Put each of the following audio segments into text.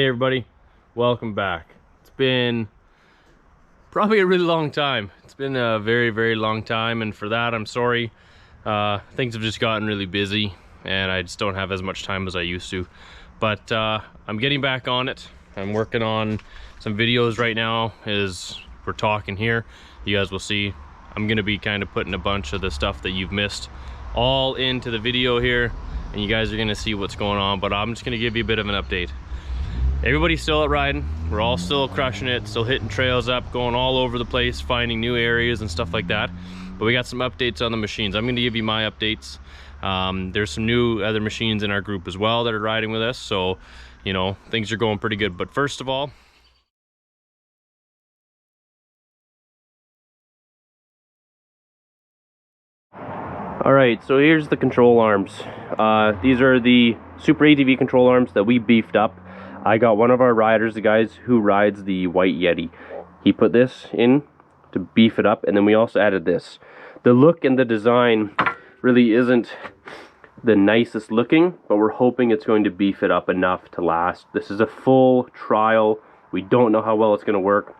everybody, welcome back. It's been probably a really long time. It's been a very long time, and for that I'm sorry. Things have just gotten really busy and I just don't have as much time as I used to, but I'm getting back on it. I'm working on some videos right now as we're talking here. You guys will see I'm gonna be kind of putting a bunch of the stuff that you've missed all into the video here, and you guys are gonna see what's going on, but I'm just gonna give you a bit of an update. Everybody's still out riding. We're all still crushing it, still hitting trails up, going all over the place, finding new areas and stuff like that. But we got some updates on the machines. I'm gonna give you my updates. There's some new other machines in our group as well that are riding with us, so you know, things are going pretty good. But first of all, alright, so here's the control arms. These are the Super ATV control arms that we beefed up. I got one of our riders, the guys who rides the White Yeti. He put this in to beef it up, and then we also added this. The look and the design really isn't the nicest looking, but we're hoping it's going to beef it up enough to last. This is a full trial. We don't know how well it's going to work.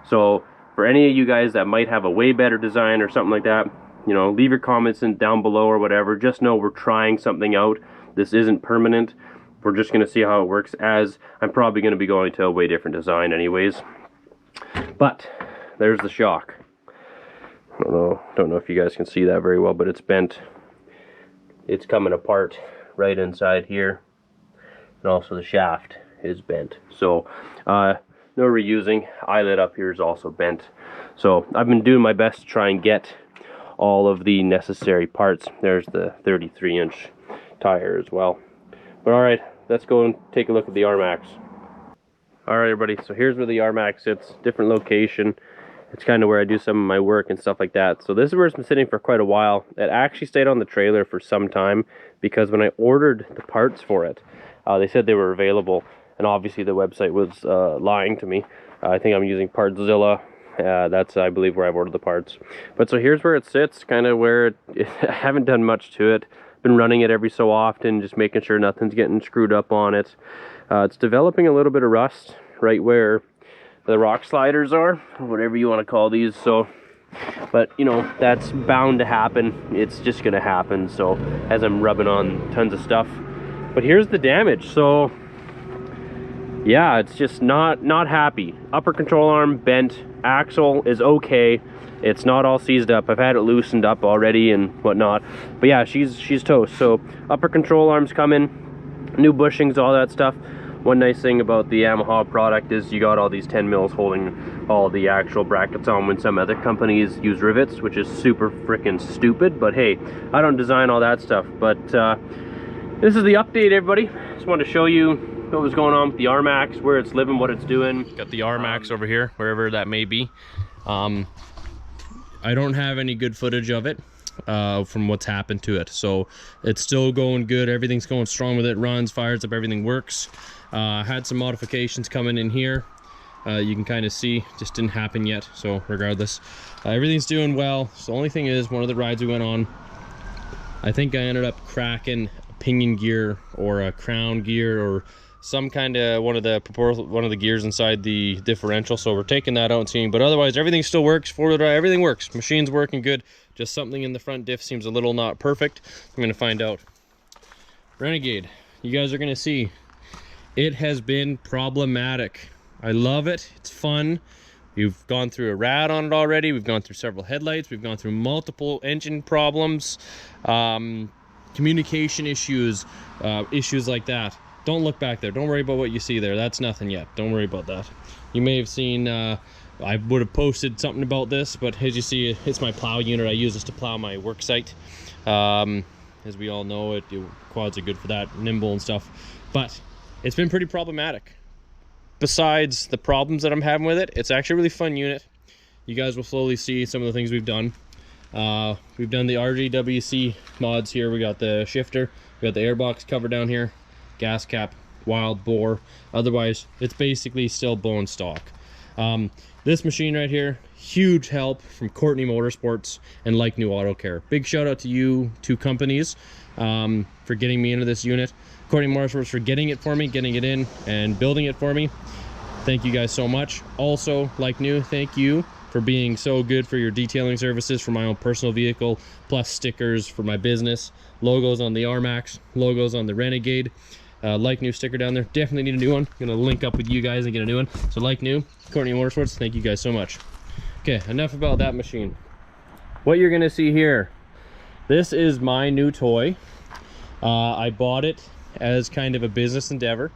So for any of you guys that might have a way better design or something like that, you know, leave your comments down below or whatever. Just know we're trying something out. This isn't permanent. We're just going to see how it works, as I'm probably going to be going to a way different design anyways. But there's the shock. Don't know if you guys can see that very well, but it's bent. It's coming apart right inside here, and also the shaft is bent. So no reusing. Eyelet up here is also bent. So I've been doing my best to try and get all of the necessary parts. There's the 33-inch tire as well. But alright, let's go and take a look at the Rmax. Alright everybody, so here's where the Rmax sits. Different location. It's kind of where I do some of my work and stuff like that. So this is where it's been sitting for quite a while. It actually stayed on the trailer for some time, because when I ordered the parts for it, they said they were available, and obviously the website was lying to me. I think I'm using Partzilla. That's, I believe, where I've ordered the parts. But so here's where it sits, kind of where I haven't done much to it. Been running it every so often, just making sure nothing's getting screwed up on it. It's developing a little bit of rust right where the rock sliders are, whatever you want to call these. So, but you know, that's bound to happen. It's just gonna happen. So as I'm rubbing on tons of stuff, but here's the damage. So yeah, it's just not happy. Upper control arm bent. Axle is okay. It's not all seized up. I've had it loosened up already and whatnot. But yeah, she's toast. So upper control arms coming, new bushings, all that stuff. One nice thing about the Yamaha product is you got all these 10 mils holding all the actual brackets on, when some other companies use rivets, which is super freaking stupid. But hey, I don't design all that stuff. But this is the update, everybody. Just wanted to show you what was going on with the Rmax, where it's living, what it's doing. Got the Rmax over here, wherever that may be. I don't have any good footage of it from what's happened to it, so it's still going good. Everything's going strong with it. Runs, fires up, everything works. Had some modifications coming in here. You can kind of see, just didn't happen yet. So regardless, everything's doing well. So the only thing is, one of the rides we went on, I think I ended up cracking a pinion gear or a crown gear or some kind of one of the gears inside the differential. So we're taking that out and seeing, but otherwise everything still works. Four-wheel drive, everything works. Machine's working good. Just something in the front diff seems a little not perfect. I'm gonna find out. Renegade, you guys are gonna see, it has been problematic. I love it. It's fun. We've gone through a rad on it already. We've gone through several headlights. We've gone through multiple engine problems, communication issues, issues like that. Don't look back there. Don't worry about what you see there. That's nothing yet. Don't worry about that. You may have seen, I would have posted something about this, but as you see, it's my plow unit. I use this to plow my work site. As we all know, quads are good for that, nimble and stuff. But it's been pretty problematic. Besides the problems that I'm having with it, it's actually a really fun unit. You guys will slowly see some of the things we've done. We've done the RGWC mods here. We got the shifter. We got the airbox cover down here. Gas cap, wild bore. Otherwise it's basically still bone stock. this machine right here, huge help from Courtenay Motorsports and Like New Auto Care. Big shout out to you two companies for getting me into this unit. Courtenay Motorsports for getting it for me, getting it in and building it for me. Thank you guys so much. Also, Like New, thank you for being so good for your detailing services for my own personal vehicle, plus stickers for my business, logos on the Rmax, logos on the Renegade. Like New sticker down there, definitely need a new one. I'm gonna link up with you guys and get a new one. So Like New, Courtenay Motorsports, thank you guys so much. Okay, enough about that machine. What you're gonna see here, this is my new toy. I bought it as kind of a business endeavor,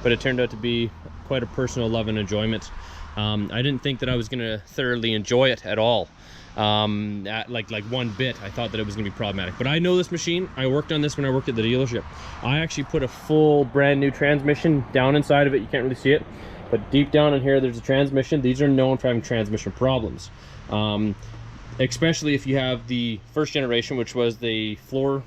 but it turned out to be quite a personal love and enjoyment. I didn't think that I was gonna thoroughly enjoy it at all. Like one bit. I thought that it was gonna be problematic, but I know this machine. I worked on this when I worked at the dealership. I actually put a full brand new transmission down inside of it. You can't really see it, but deep down in here there's a transmission. These are known for having transmission problems, especially if you have the first generation, which was the floor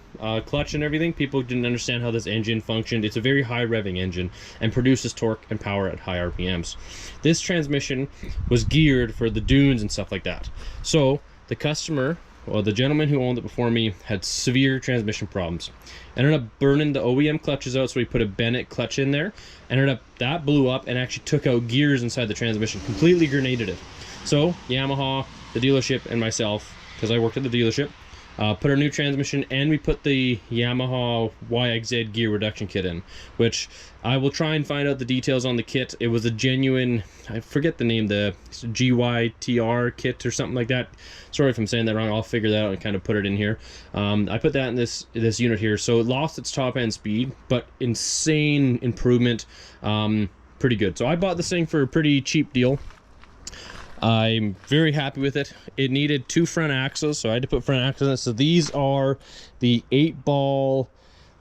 clutch and everything. People didn't understand how this engine functioned. It's a very high revving engine and produces torque and power at high RPMs. This transmission was geared for the dunes and stuff like that. So the customer, well, the gentleman who owned it before me, had severe transmission problems. Ended up burning the OEM clutches out, so we put a Bennett clutch in there. That blew up and actually took out gears inside the transmission, completely grenaded it. So Yamaha, the dealership, and myself, because I worked at the dealership, put our new transmission, and we put the Yamaha YXZ gear reduction kit in, which I will try and find out the details on the kit. It was a genuine, I forget the name, the GYTR kit or something like that. Sorry if I'm saying that wrong. I'll figure that out and kind of put it in here. I put that in this unit here, so it lost its top end speed, but insane improvement, pretty good. So I bought this thing for a pretty cheap deal. I'm very happy with it. It needed 2 front axles, so I had to put front axles in it. So these are the 8-ball,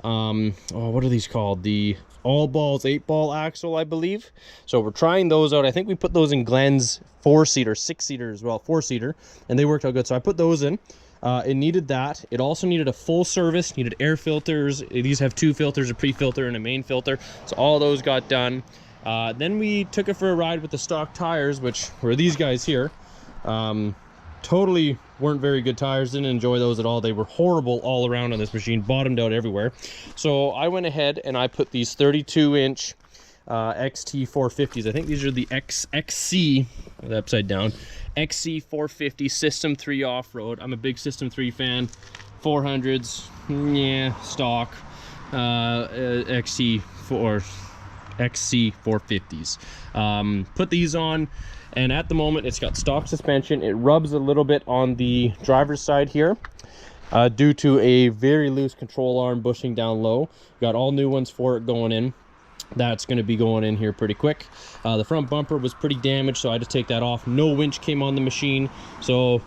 what are these called? The all balls 8-ball axle, I believe. So we're trying those out. I think we put those in Glenn's 4-seater, 6-seater as well, 4-seater, and they worked out good. So I put those in. It needed that. It also needed a full service, needed air filters. These have 2 filters, a pre-filter and a main filter. So all those got done. Then we took it for a ride with the stock tires, which were these guys here. Totally weren't very good tires, didn't enjoy those at all. They were horrible all around on this machine, bottomed out everywhere. So I went ahead and I put these 32-inch XT450s. I think these are the XC, upside down, XC450 System 3 off-road. I'm a big System 3 fan. 400s, yeah, stock, XC450s. Put these on, and at the moment it's got stock suspension. It rubs a little bit on the driver's side here due to a very loose control arm bushing down low. Got all new ones for it going in. That's going to be going in here pretty quick. The front bumper was pretty damaged, so I had to take that off. No winch came on the machine, so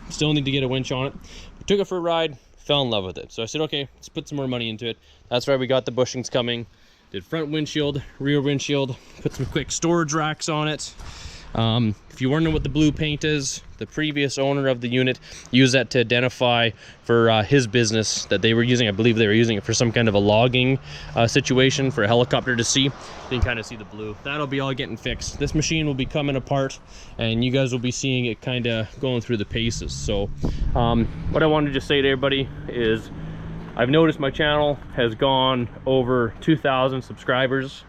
still need to get a winch on it. We took it for a ride, fell in love with it. So I said, okay, let's put some more money into it. That's why we got the bushings coming. Did front windshield, rear windshield, put some quick storage racks on it. If you're wondering what the blue paint is, the previous owner of the unit used that to identify for his business that they were using. I believe they were using it for some kind of a logging situation for a helicopter to see. You can kind of see the blue. That'll be all getting fixed. This machine will be coming apart, and you guys will be seeing it kind of going through the paces. So what I wanted to say to everybody is I've noticed my channel has gone over 2,000 subscribers,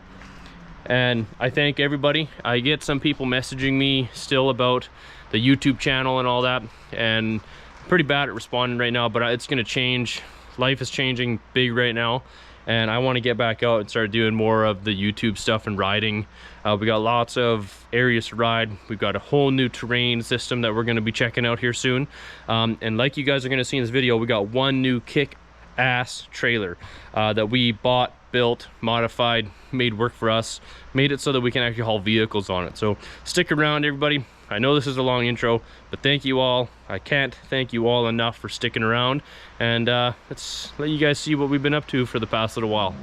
and I thank everybody. I get some people messaging me still about the YouTube channel and all that, and I'm pretty bad at responding right now, but it's gonna change. Life is changing big right now, and I want to get back out and start doing more of the YouTube stuff and riding. We got lots of areas to ride. We've got a whole new terrain system that we're going to be checking out here soon, and like you guys are going to see in this video, we got one new kick-ass trailer that we bought, built, modified, made work for us, made it so that we can actually haul vehicles on it. So stick around, everybody. I know this is a long intro, but thank you all. I can't thank you all enough for sticking around, and let's let you guys see what we've been up to for the past little while.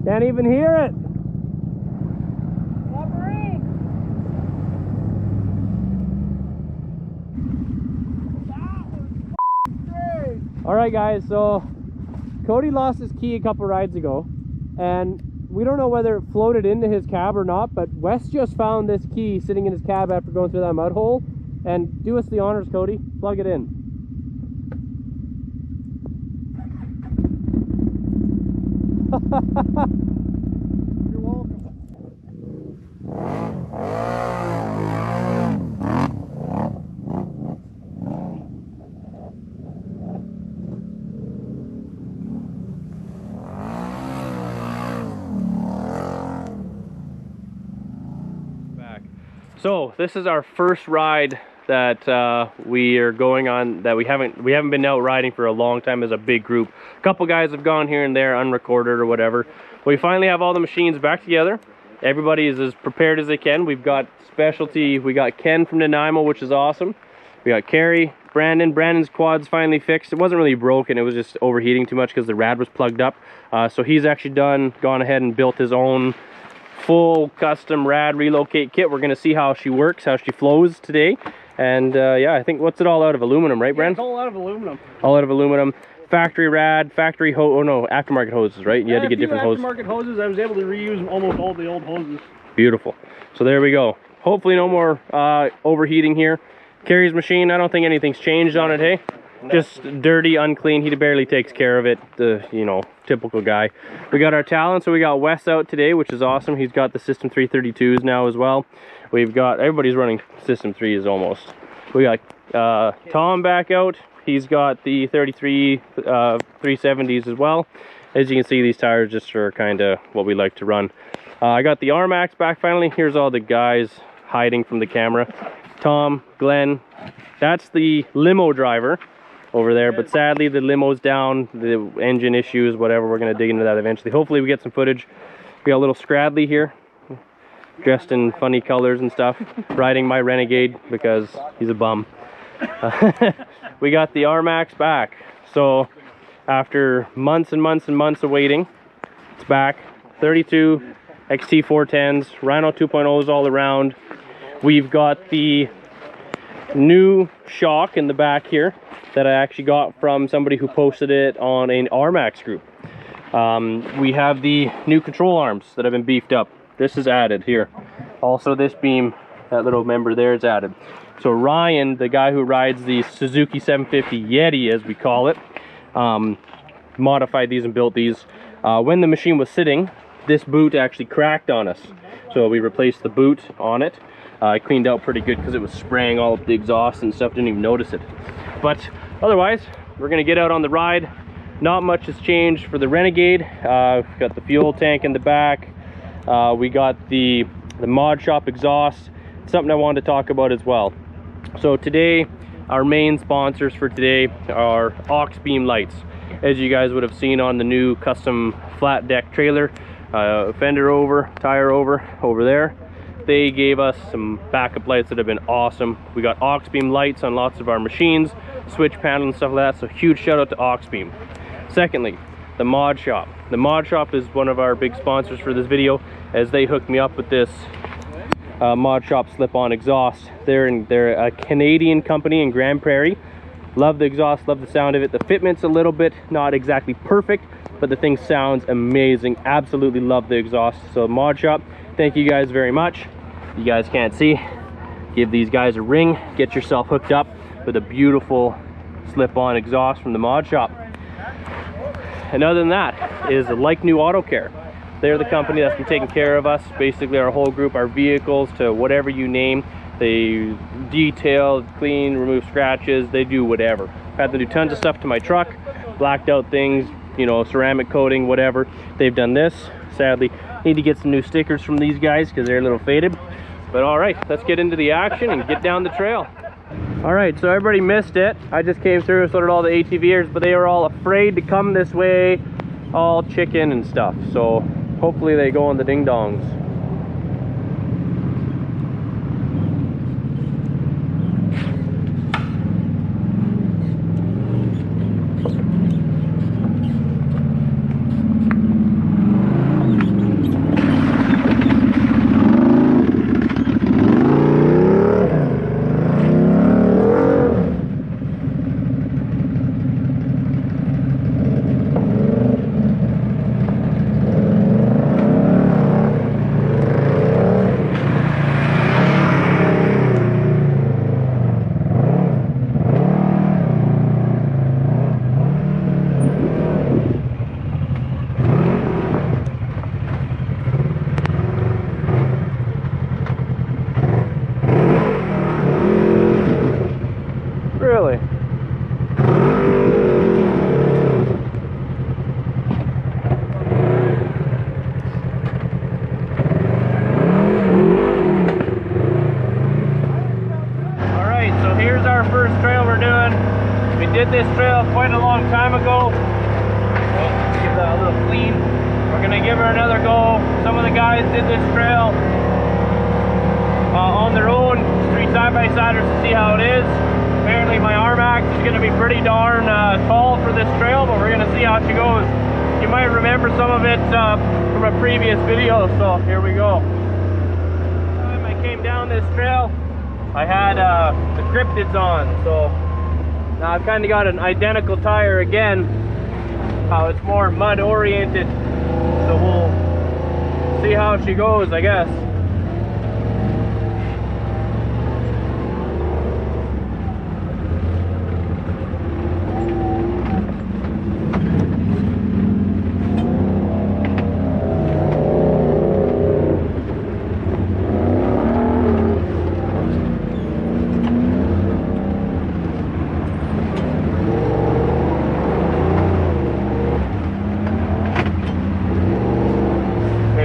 Can't even hear it. All right, guys, so Cody lost his key a couple rides ago, and we don't know whether it floated into his cab or not, but Wes just found this key sitting in his cab after going through that mud hole. And do us the honors, Cody, plug it in. You're welcome. So this is our first ride that we are going on, that we haven't been out riding for a long time as a big group. A couple guys have gone here and there unrecorded or whatever. We finally have all the machines back together. Everybody is as prepared as they can. We've got specialty, we got Ken from Nanaimo, which is awesome. We got Carrie, Brandon's quad's finally fixed. It wasn't really broken, it was just overheating too much because the rad was plugged up. So he's actually gone ahead and built his own full custom rad relocate kit. We're gonna see how she works, how she flows today. And yeah, I think, what's it all out of? Aluminum, right, Brent? Yeah, it's all out of aluminum. All out of aluminum. Factory rad, factory hose, oh no, aftermarket hoses, right? You had to get different hoses. Aftermarket hoses. I was able to reuse almost all the old hoses. Beautiful. So there we go. Hopefully no more overheating here. Carrie's machine, I don't think anything's changed on it, hey? Just dirty, unclean. He barely takes care of it. You know, typical guy. We got our Talon, so we got Wes out today, which is awesome. He's got the System 332s now as well. We've got, everybody's running System 3s almost. We got Tom back out. He's got the 33 370s as well. As you can see, these tires just are kind of what we like to run. I got the Rmax back finally. Here's all the guys hiding from the camera. Tom, Glenn, that's the limo driver over there, but sadly the limo's down, the engine issues, whatever. We're gonna dig into that eventually. Hopefully we get some footage. We got a little Scradley here, dressed in funny colors and stuff, riding my Renegade because he's a bum. We got the Rmax back. So after months and months and months of waiting, it's back. 32 XT410s, Rhino 2.0s all around. We've got the new shock in the back here that I actually got from somebody who posted it on an Rmax group. We have the new control arms that have been beefed up. This is added here. Also this beam, that little member there, is added. So Ryan, the guy who rides the Suzuki 750 Yeti, as we call it, modified these and built these. When the machine was sitting, this boot actually cracked on us. So we replaced the boot on it. I cleaned out pretty good because it was spraying all up the exhaust and stuff, didn't even notice it. But otherwise, we're gonna get out on the ride. Not much has changed for the Renegade. We've got the fuel tank in the back. We got the Mod Shop exhaust. Something I wanted to talk about as well. So today, our main sponsors for today are aux beam lights. As you guys would have seen on the new custom flat deck trailer, fender over, tire over there. They gave us some backup lights that have been awesome. We got aux beam lights on lots of our machines, switch panel and stuff like that, so huge shout out to aux beam. Secondly, the Mod Shop. The Mod Shop is one of our big sponsors for this video, as they hooked me up with this Mod Shop slip-on exhaust. They're a Canadian company in Grand Prairie. Love the exhaust, love the sound of it. The fitment's a little bit not exactly perfect, but the thing sounds amazing. Absolutely love the exhaust. So Mod Shop, thank you guys very much. You guys can't see, give these guys a ring, get yourself hooked up with a beautiful slip-on exhaust from the Mod Shop. And other than that is Like New Auto Care. They're the company that's been taking care of us, basically our whole group, our vehicles, to whatever you name. They detail, clean, remove scratches, they do whatever. Had to do tons of stuff to my truck, blacked out things, you know, ceramic coating, whatever. They've done this. Sadly, need to get some new stickers from these guys because they're a little faded. But all right, let's get into the action and get down the trail. All right, so everybody missed it. I just came through, so did all the ATVers, but they were all afraid to come this way, all chicken and stuff. So hopefully they go on the ding dongs. did this trail quite a long time ago. Give that a little clean. We're gonna give her another go. Some of the guys did this trail on their own, street side-by-siders, to see how it is. Apparently my Rmax is gonna be pretty darn tall for this trail, but we're gonna see how she goes. You might remember some of it from a previous video, so here we go. Last time I came down this trail, I had the cryptids on, so now I've kind of got an identical tire again. How it's more mud oriented, so we'll see how she goes, I guess.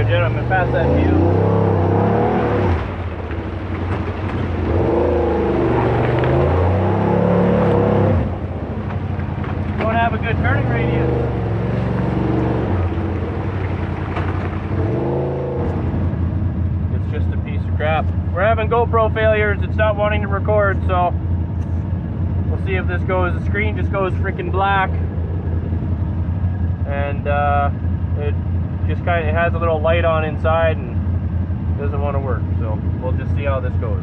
Gentlemen, pass that view. Don't have a good turning radius. It's just a piece of crap. We're having GoPro failures. It's not wanting to record, so we'll see if this goes. The screen just goes freaking black, and it just kind of has a little light on inside and doesn't want to work, so we'll just see how this goes.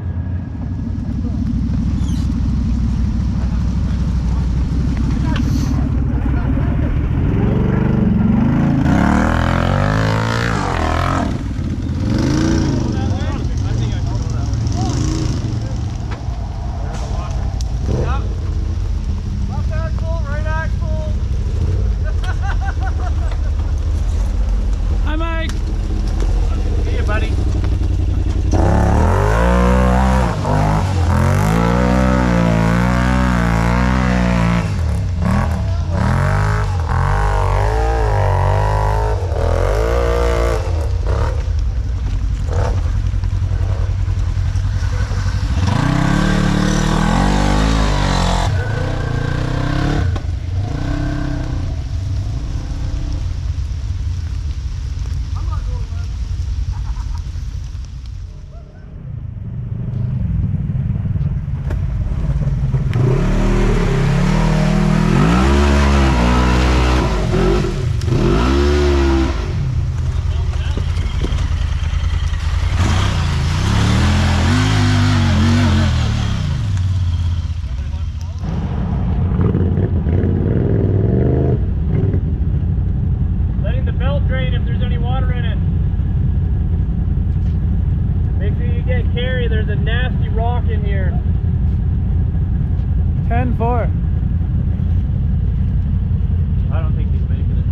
Buddy. There's a nasty rock in here. 10-4. I don't think he's making it.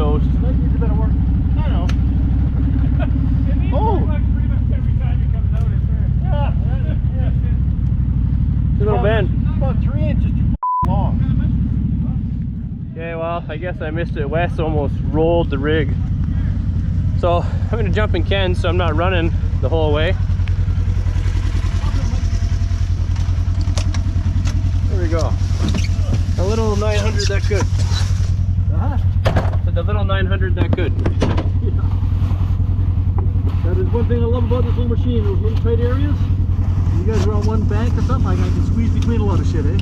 toast. That needs a bit of work. I know. Oh! Pretty much every time he comes out, it's there. Yeah. It's a little bend. About 3 inches too long. Okay, well, I guess I missed it. Wes almost rolled the rig. So I'm gonna jump in Ken so I'm not running the whole way. There we go. A little 900 that good. So the little 900 that good. That is one thing I love about this little machine. Those little tight areas. You guys are on one bank or something, I can squeeze between a lot of shit, eh?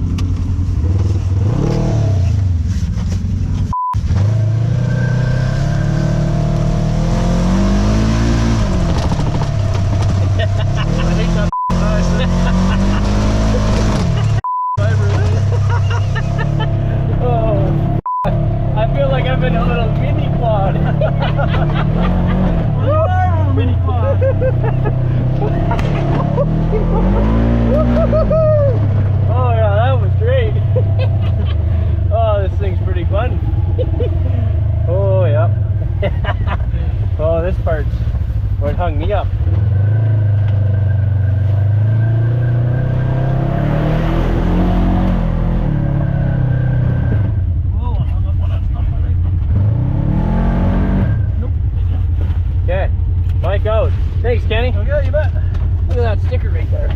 I feel like I'm in a little mini quad. Mini quad. Oh yeah, that was great. Oh, this thing's pretty fun. Oh yeah. Oh, this part's what hung me up. Okay, mic out. Thanks, Kenny. Okay, you bet. Look at that sticker right there.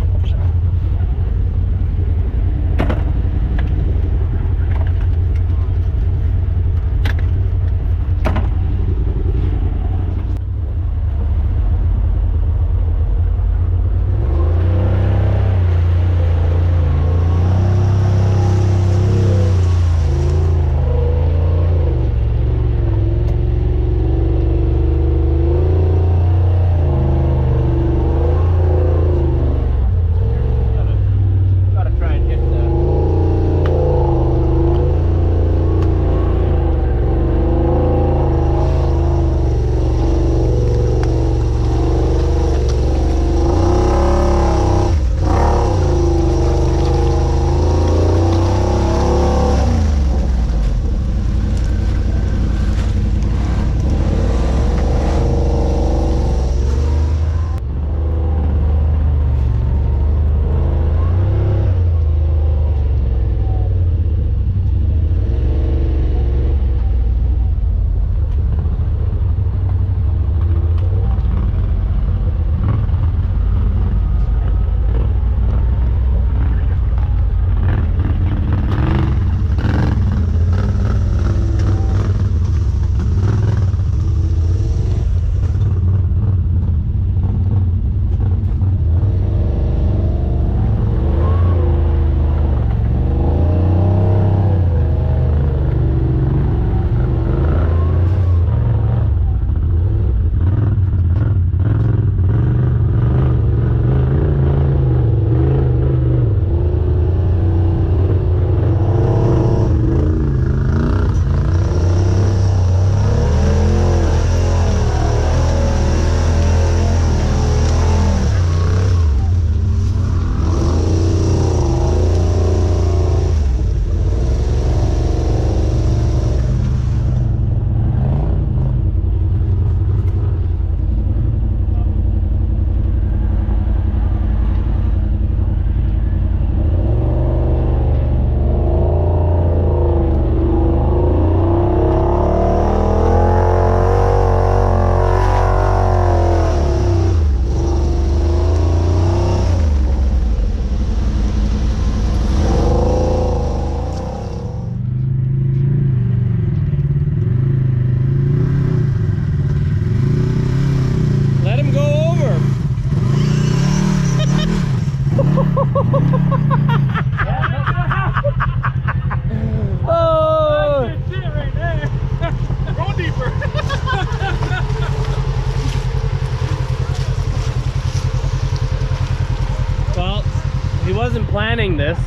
wasn't planning this.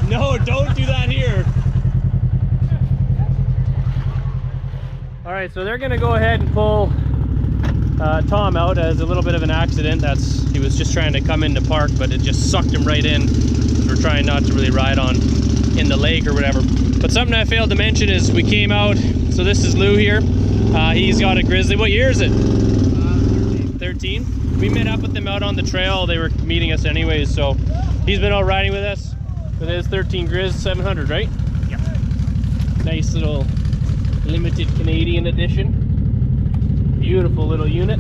No, don't do that here. All right, so they're gonna go ahead and pull Tom out as a little bit of an accident. He was just trying to come into park, but it just sucked him right in. We're trying not to really ride on in the lake or whatever. But something I failed to mention is we came out, so this is Lou here. He's got a Grizzly. What year is it? 13. We met up with them out on the trail. They were meeting us anyways, so he's been out riding with us with his 13 Grizz 700, right? Yeah. Nice little limited Canadian edition. Beautiful little unit.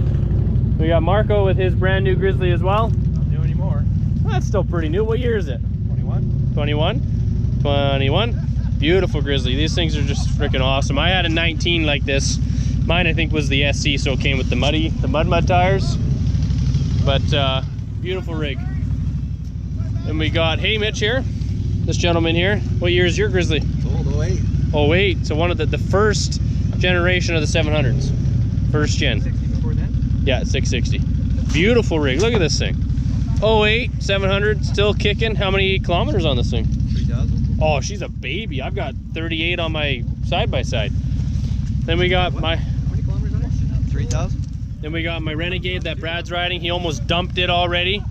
We got Marco with his brand new Grizzly as well. Not new anymore. That's still pretty new. What year is it? 21. 21. 21. Beautiful Grizzly. These things are just freaking awesome. I had a 19 like this. Mine I think was the SC, so it came with the mud tires. But beautiful rig. And we got, hey Mitch here, this gentleman here. What year is your Grizzly? It's old, 08. Oh wait, so one of the first generation of the 700s. First gen. 60 before then? Yeah, 660. Beautiful rig, look at this thing. 08, 700, still kicking. How many kilometers on this thing? 3,000. Oh, she's a baby. I've got 38 on my side-by-side. Then we got my... How many kilometers on it? 3,000. Then we got my Renegade that Brad's riding. He almost dumped it already.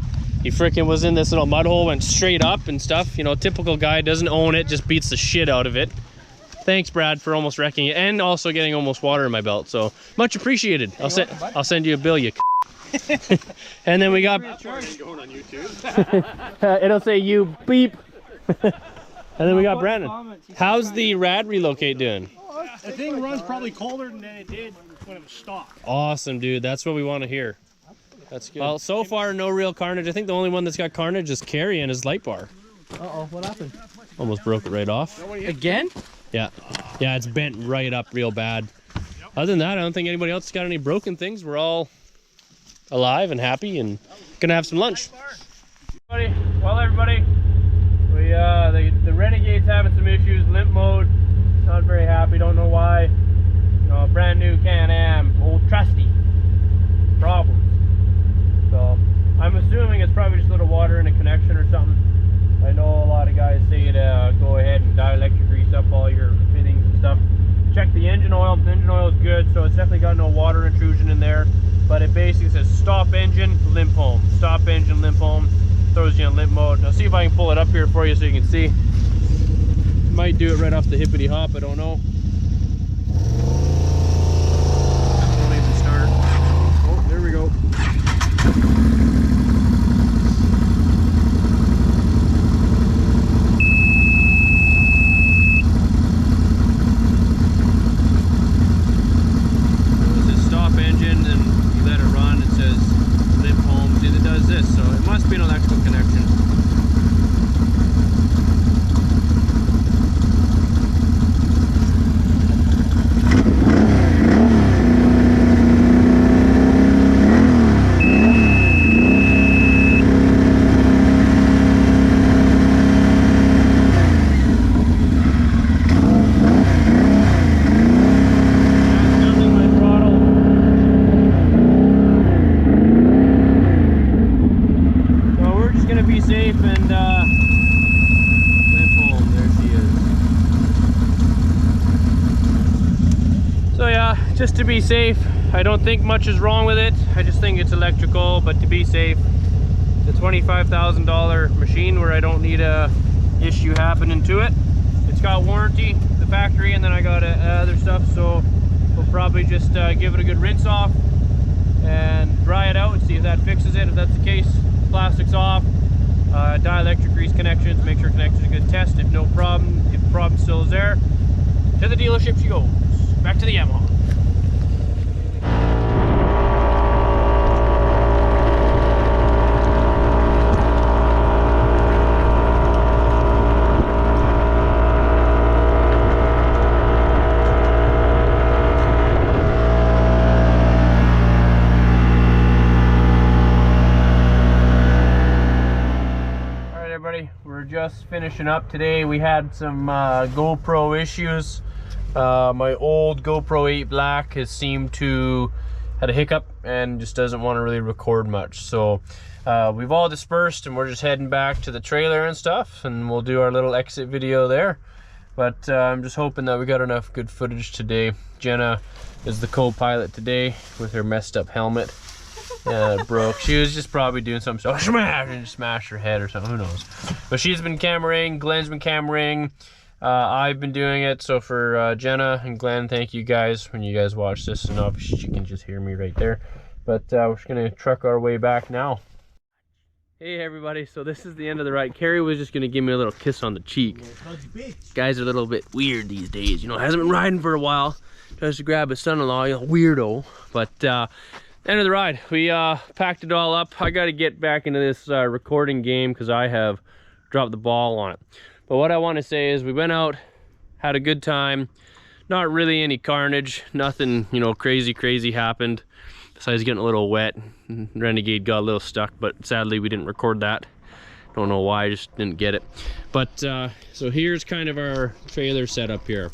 He freaking was in this little mud hole, went straight up and stuff. You know, typical guy, doesn't own it, just beats the shit out of it. Thanks, Brad, for almost wrecking it and also getting almost water in my belt. So much appreciated. I'll send you a bill, you. And then we got. Going on YouTube. It'll say you beep. And then we got Brandon. How's the Rad Relocate doing? The thing runs probably colder than it did when it was stock. Awesome, dude. That's what we want to hear. That's good. Well, so far, no real carnage. I think the only one that's got carnage is Carrie and his light bar. Uh-oh, what happened? Almost broke it right off. Again? Yeah. Yeah, it's bent right up real bad. Other than that, I don't think anybody else has got any broken things. We're all alive and happy and gonna have some lunch. Everybody, we the Renegade's having some issues. Limp mode. Not very happy. Don't know why. You know, brand new Can-Am, old trusty. Problems. So I'm assuming it's probably just a little water in a connection or something. I know a lot of guys say to go ahead and dielectric grease up all your fittings and stuff. Check the engine oil. The engine oil is good, so it's definitely got no water intrusion in there. But it basically says stop engine, limp home. Stop engine, limp home. Throws you in limp mode. I'll see if I can pull it up here for you so you can see. Might do it right off the hippity hop, I don't know. Don't even start. Oh, there we go. It says stop engine, and you let it run. It says limp home. It does this, so it must be an electrical connection. Just to be safe. I don't think much is wrong with it. I just think it's electrical, but to be safe, it's a $25,000 machine where I don't need a issue happening to it. It's got warranty, the factory, and then I got other stuff, so we'll probably just give it a good rinse off and dry it out and see if that fixes it. If that's the case, plastic's off, dielectric grease connections, make sure connections are good, test. If no problem, if the problem still is there, to the dealership she goes. Back to the Yamaha. We're just finishing up today. We had some GoPro issues. My old GoPro 8 Black has seemed to had a hiccup and just doesn't want to really record much. So we've all dispersed and we're just heading back to the trailer and stuff, and we'll do our little exit video there. But I'm just hoping that we got enough good footage today. Jenna is the co-pilot today with her messed up helmet. Yeah, it broke. She was just probably doing something, so smash, and smashed her head or something, who knows. But she's been cameraing, Glenn's been cameraing, I've been doing it. So for Jenna and Glenn, thank you guys when you guys watch this, and obviously you can just hear me right there. But we're just gonna truck our way back now. Hey everybody, so this is the end of the ride. Carrie was just gonna give me a little kiss on the cheek. Guys are a little bit weird these days, you know, hasn't been riding for a while. Tries to grab his son-in-law, you know, weirdo. But end of the ride, we packed it all up. I got to get back into this recording game because I have dropped the ball on it. But what I want to say is we went out, had a good time. Not really any carnage, nothing, you know, crazy happened besides getting a little wet. Renegade got a little stuck, but sadly we didn't record that. Don't know why, I just didn't get it. But so here's kind of our trailer setup here.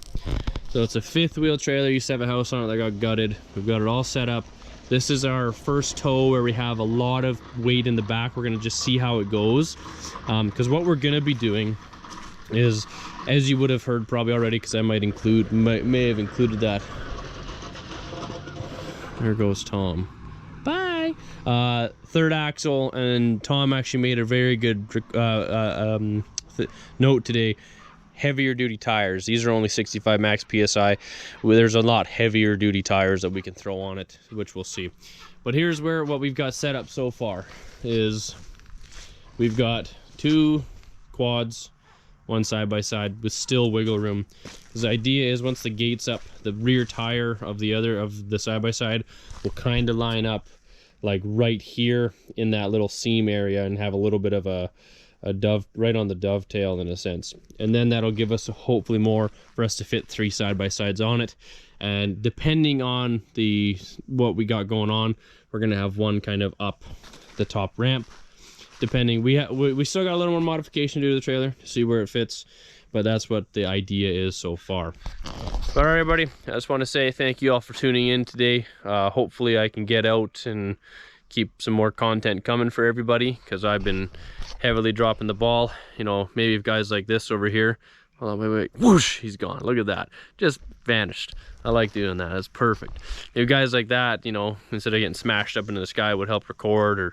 So it's a 5th wheel trailer. Used to have a house on it that got gutted. We've got it all set up. This is our first tow where we have a lot of weight in the back. We're gonna just see how it goes. Because what we're gonna be doing is, as you would have heard probably already, because I may have included that. There goes Tom. Bye. 3rd axle, and Tom actually made a very good note today. Heavier duty tires. These are only 65 max PSI. There's a lot heavier duty tires that we can throw on it, which we'll see. But here's what we've got set up so far is we've got 2 quads, 1 side by side with still wiggle room. Because the idea is once the gate's up, the rear tire of the side by side will kind of line up like right here in that little seam area and have a little bit of a dove right on the dovetail in a sense, and then that'll give us hopefully more for us to fit 3 side by sides on it. And depending on what we got going on, we're gonna have one kind of up the top ramp. Depending, we still got a little more modification to do to the trailer to see where it fits, but that's what the idea is so far. All right, everybody, I just want to say thank you all for tuning in today. Hopefully I can get out and keep some more content coming for everybody, because I've been heavily dropping the ball. You know, maybe if guys like this over here, hold on, wait, whoosh, he's gone. Look at that, just vanished. I like doing that, that's perfect. If guys like that, you know, instead of getting smashed up into the sky, would help record, or,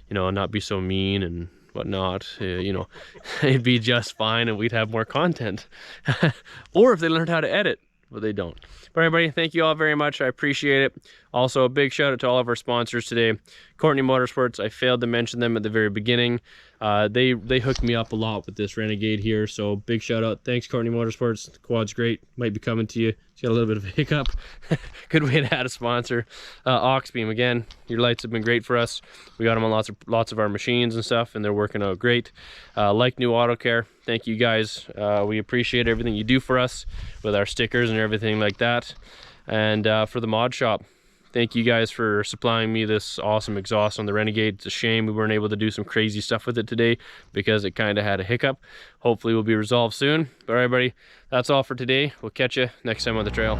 you know, not be so mean and whatnot, you know, it'd be just fine and we'd have more content. Or if they learned how to edit, but they don't. But everybody, thank you all very much. I appreciate it. Also, a big shout out to all of our sponsors today. COURTENAY Motorsports, I failed to mention them at the very beginning. They hooked me up a lot with this Renegade here, so big shout out. Thanks, COURTENAY Motorsports. The quad's great. Might be coming to you. It's got a little bit of a hiccup. Good way to add a sponsor. Oxbeam, again, your lights have been great for us. We got them on lots of our machines and stuff, and they're working out great. Like New Auto Care, thank you guys. We appreciate everything you do for us with our stickers and everything like that. And for the mod shop, thank you guys for supplying me this awesome exhaust on the Renegade. It's a shame we weren't able to do some crazy stuff with it today because it kind of had a hiccup. Hopefully will be resolved soon. But everybody, that's all for today. We'll catch you next time on the trail.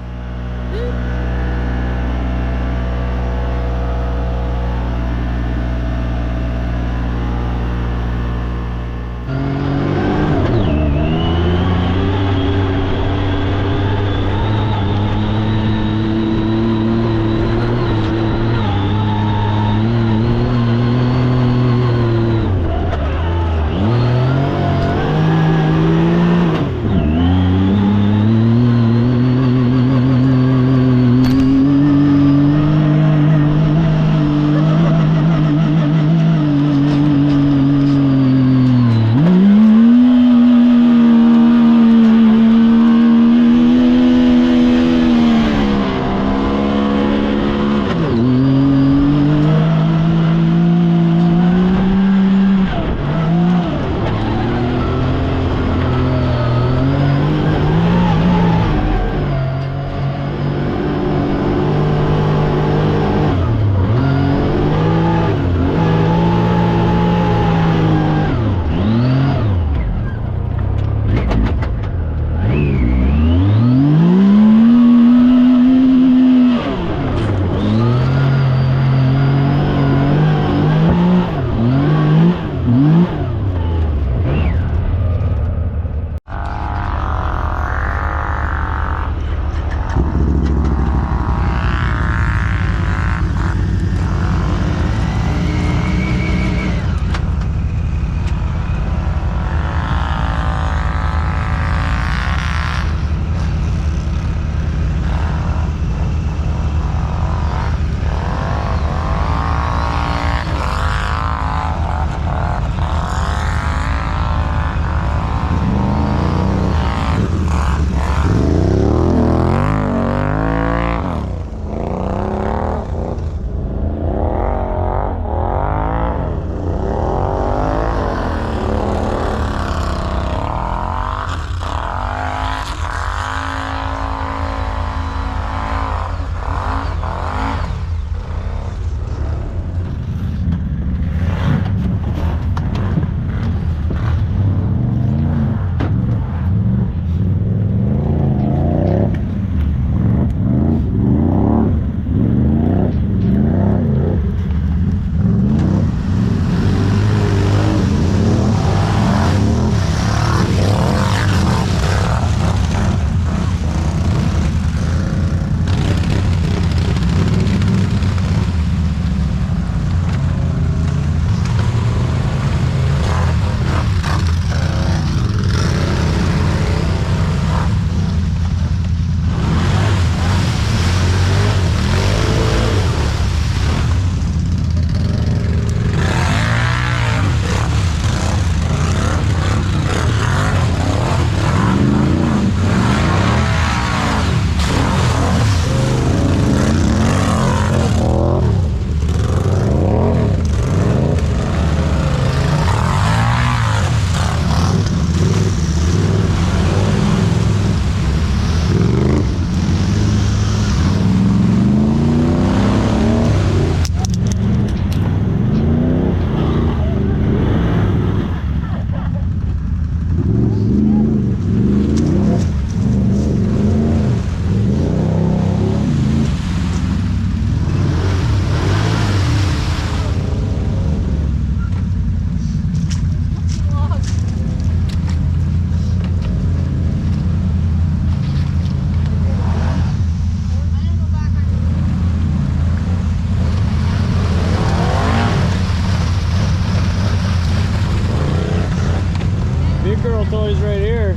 noise right here.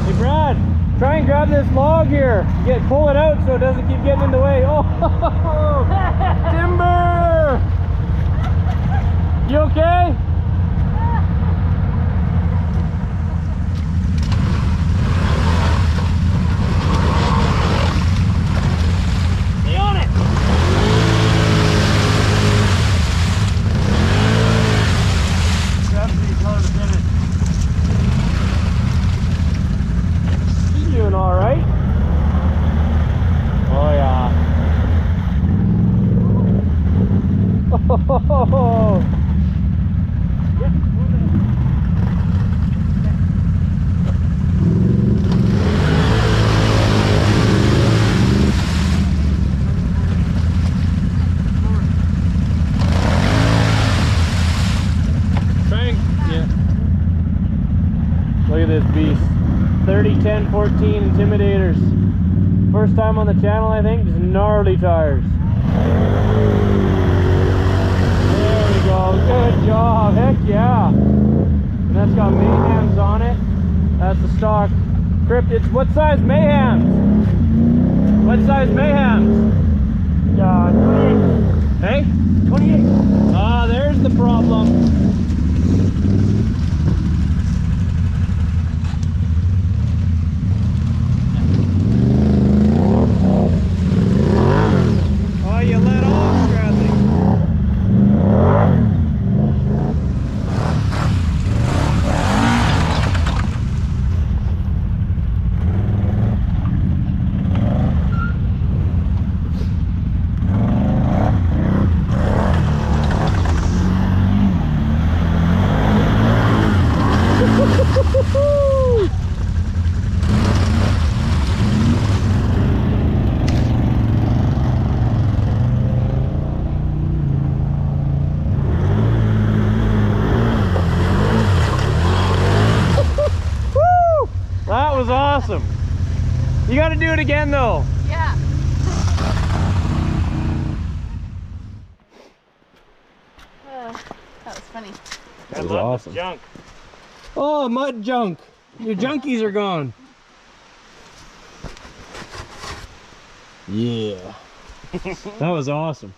Hey Brad, try and grab this log here. Pull it out so it doesn't keep getting in the way. Oh, timber! You okay? Stay on it! Gravity's hard to finish. You doing all right? Oh yeah. Oh. Look at this beast. 30, 10, 14 Intimidators. First time on the channel, I think. Just gnarly tires. There we go. Good job. Heck yeah. And that's got Mayhems on it. That's the stock cryptids. What size Mayhems? What size Mayhems? 28. Hey? 28. Ah, there's the problem. You let off, Bradley. That was awesome. You got to do it again though. Yeah. That was funny. That was awesome. Junk. Oh, mud junk. Your junkies are gone. Yeah. That was awesome.